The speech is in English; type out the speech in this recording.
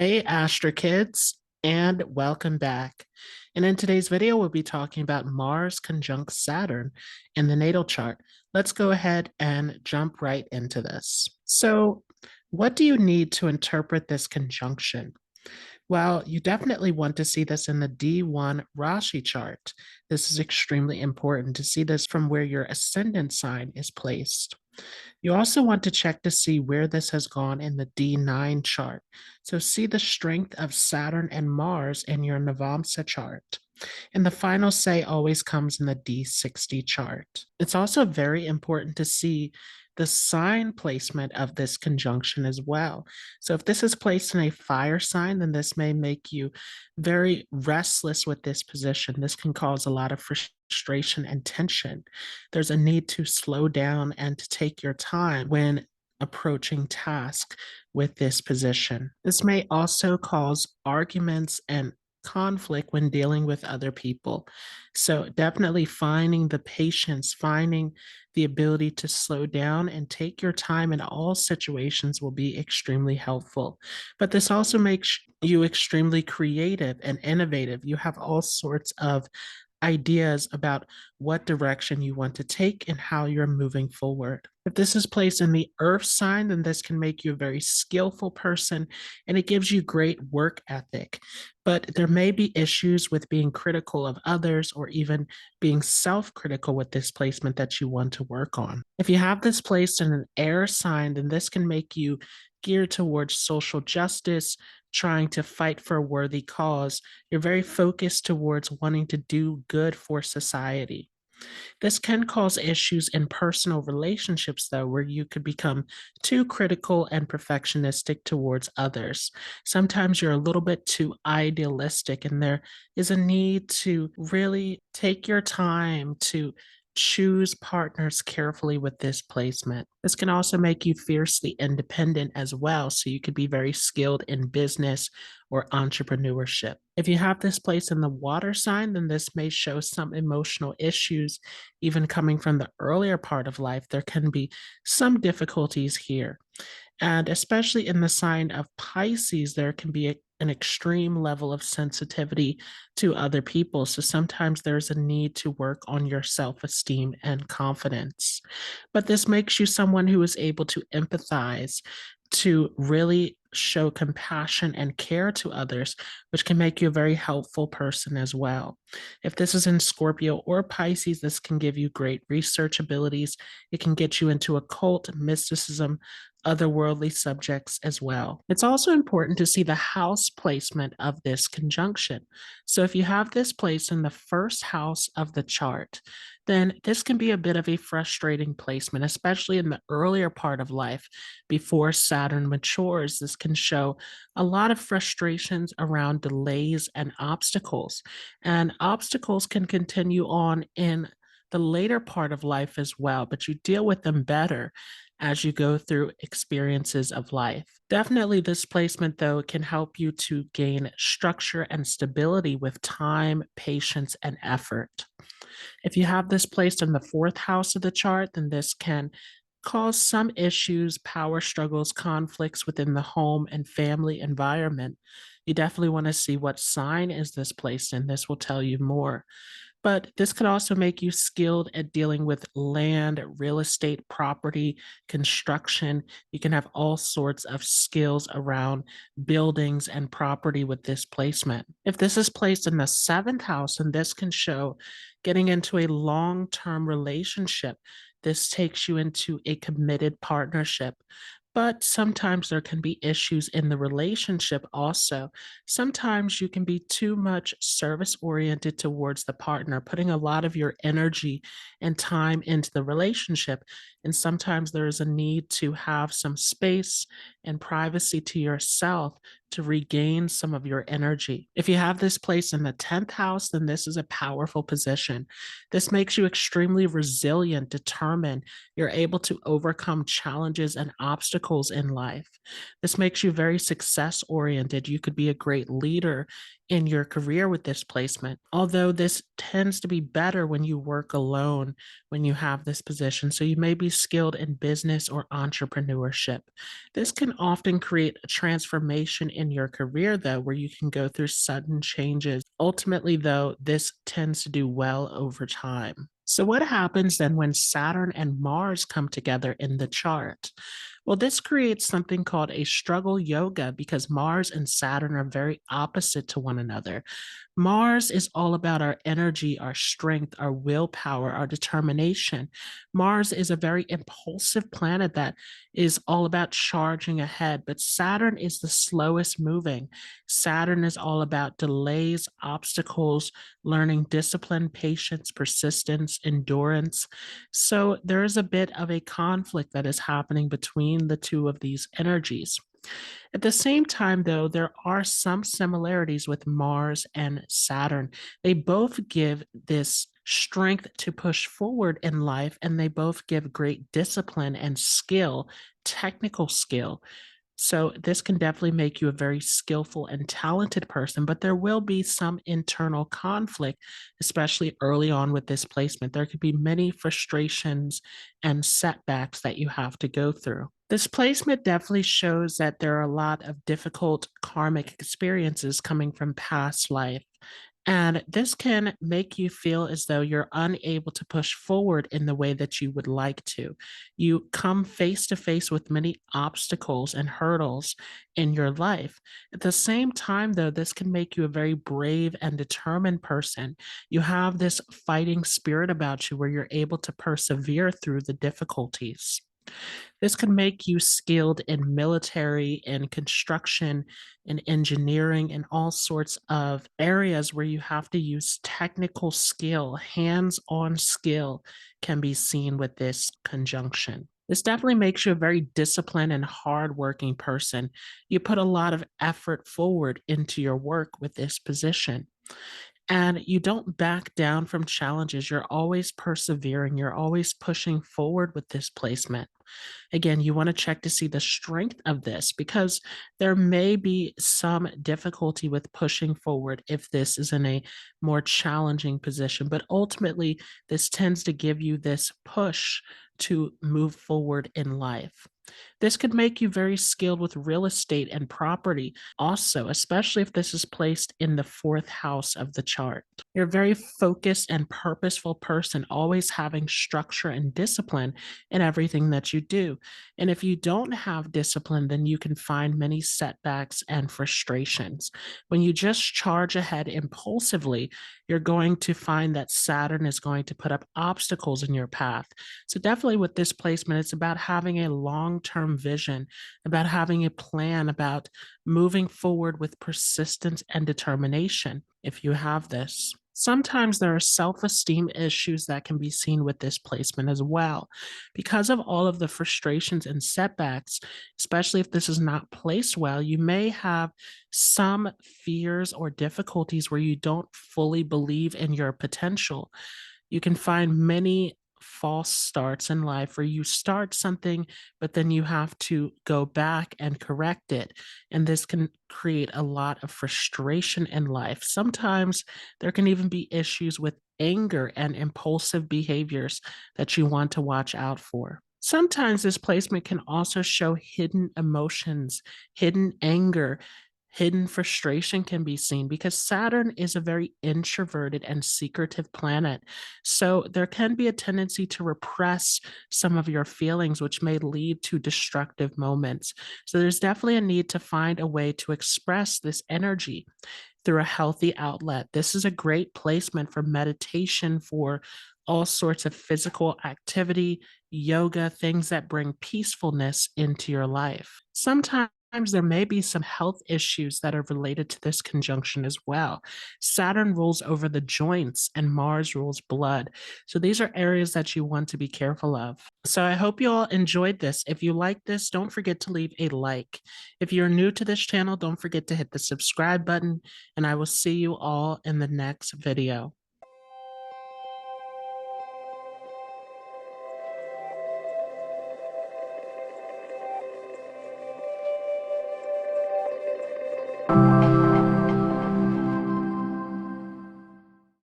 Hey, Astra Kids, and welcome back. And in today's video, we'll be talking about Mars conjunct Saturn in the natal chart. Let's go ahead and jump right into this. So, what do you need to interpret this conjunction? Well, you definitely want to see this in the D1 Rashi chart. This is extremely important to see this from where your ascendant sign is placed. You also want to check to see where this has gone in the D9 chart. So see the strength of Saturn and Mars in your Navamsa chart. And the final say always comes in the D60 chart. It's also very important to see the sign placement of this conjunction as well. So if this is placed in a fire sign, then this may make you very restless with this position. This can cause a lot of frustration and tension. There's a need to slow down and to take your time when approaching task with this position. This may also cause arguments and conflict when dealing with other people. So definitely finding the patience, finding the ability to slow down and take your time in all situations will be extremely helpful. But this also makes you extremely creative and innovative. You have all sorts of ideas about what direction you want to take and how you're moving forward. If this is placed in the earth sign, then this can make you a very skillful person and it gives you great work ethic. But there may be issues with being critical of others or even being self critical with this placement that you want to work on. If you have this placed in an air sign, then this can make you geared towards social justice, trying to fight for a worthy cause. You're very focused towards wanting to do good for society. This can cause issues in personal relationships, though, where you could become too critical and perfectionistic towards others. Sometimes you're a little bit too idealistic, and there is a need to really take your time to choose partners carefully with this placement. This can also make you fiercely independent as well, so you could be very skilled in business or entrepreneurship. If you have this place in the water sign, then this may show some emotional issues even coming from the earlier part of life. There can be some difficulties here. And especially in the sign of Pisces, there can be an extreme level of sensitivity to other people. So sometimes there's a need to work on your self esteem and confidence. But this makes you someone who is able to empathize, to really show compassion and care to others, which can make you a very helpful person as well. If this is in Scorpio or Pisces, this can give you great research abilities. It can get you into occult, mysticism, otherworldly subjects as well. It's also important to see the house placement of this conjunction. So if you have this place in the first house of the chart, then this can be a bit of a frustrating placement, especially in the earlier part of life before Saturn matures. This can show a lot of frustrations around delays and obstacles. And obstacles can continue on in the later part of life as well, but you deal with them better as you go through experiences of life. Definitely, this placement, though, can help you to gain structure and stability with time, patience, and effort. If you have this placed in the fourth house of the chart, then this can cause some issues, power struggles, conflicts within the home and family environment. You definitely want to see what sign is this placed in. This will tell you more. But this could also make you skilled at dealing with land, real estate, property, construction. You can have all sorts of skills around buildings and property with this placement. If this is placed in the seventh house, then this can show getting into a long term relationship. This takes you into a committed partnership. But sometimes there can be issues in the relationship also. Sometimes you can be too much service oriented towards the partner, putting a lot of your energy and time into the relationship. And sometimes there is a need to have some space and privacy to yourself to regain some of your energy. If you have this place in the 10th house, then this is a powerful position. This makes you extremely resilient, determined. You're able to overcome challenges and obstacles in life. This makes you very success oriented. You could be a great leader in your career with this placement. Although this tends to be better when you work alone when you have this position. So you may be skilled in business or entrepreneurship. This can often create a transformation in your career, though, where you can go through sudden changes. Ultimately, though, this tends to do well over time. So, what happens then when Saturn and Mars come together in the chart? Well, this creates something called a struggle yoga because Mars and Saturn are very opposite to one another. Mars is all about our energy, our strength, our willpower, our determination. Mars is a very impulsive planet that is all about charging ahead, but Saturn is the slowest moving. Saturn is all about delays, obstacles, learning discipline, patience, persistence, endurance. So there is a bit of a conflict that is happening between the two of these energies. At the same time, though, there are some similarities with Mars and Saturn. They both give this strength to push forward in life, and they both give great discipline and skill, technical skill. So, this can definitely make you a very skillful and talented person, but there will be some internal conflict, especially early on with this placement. There could be many frustrations and setbacks that you have to go through. This placement definitely shows that there are a lot of difficult karmic experiences coming from past life. And this can make you feel as though you're unable to push forward in the way that you would like to. You come face to face with many obstacles and hurdles in your life. At the same time, though, this can make you a very brave and determined person. You have this fighting spirit about you where you're able to persevere through the difficulties. This can make you skilled in military and construction and engineering and all sorts of areas where you have to use technical skill, hands on skill can be seen with this conjunction. This definitely makes you a very disciplined and hardworking person. You put a lot of effort forward into your work with this position. And you don't back down from challenges. You're always persevering. You're always pushing forward with this placement. Again, you want to check to see the strength of this because there may be some difficulty with pushing forward if this is in a more challenging position. But ultimately, this tends to give you this push to move forward in life. This could make you very skilled with real estate and property, also, especially if this is placed in the fourth house of the chart. You're a very focused and purposeful person, always having structure and discipline in everything that you do. And if you don't have discipline, then you can find many setbacks and frustrations. When you just charge ahead impulsively, you're going to find that Saturn is going to put up obstacles in your path. So, definitely with this placement, it's about having a long term vision, about having a plan, about moving forward with persistence and determination if you have this. Sometimes there are self esteem issues that can be seen with this placement as well. Because of all of the frustrations and setbacks, especially if this is not placed well, you may have some fears or difficulties where you don't fully believe in your potential. You can find many false starts in life where you start something, but then you have to go back and correct it. And this can create a lot of frustration in life. Sometimes there can even be issues with anger and impulsive behaviors that you want to watch out for. Sometimes this placement can also show hidden emotions, hidden anger, hidden frustration can be seen because Saturn is a very introverted and secretive planet. So there can be a tendency to repress some of your feelings, which may lead to destructive moments. So there's definitely a need to find a way to express this energy through a healthy outlet. This is a great placement for meditation, for all sorts of physical activity, yoga, things that bring peacefulness into your life. Sometimes there may be some health issues that are related to this conjunction as well. Saturn rules over the joints and Mars rules blood. So these are areas that you want to be careful of. So I hope you all enjoyed this. If you like this, don't forget to leave a like. If you're new to this channel, don't forget to hit the subscribe button, and I will see you all in the next video.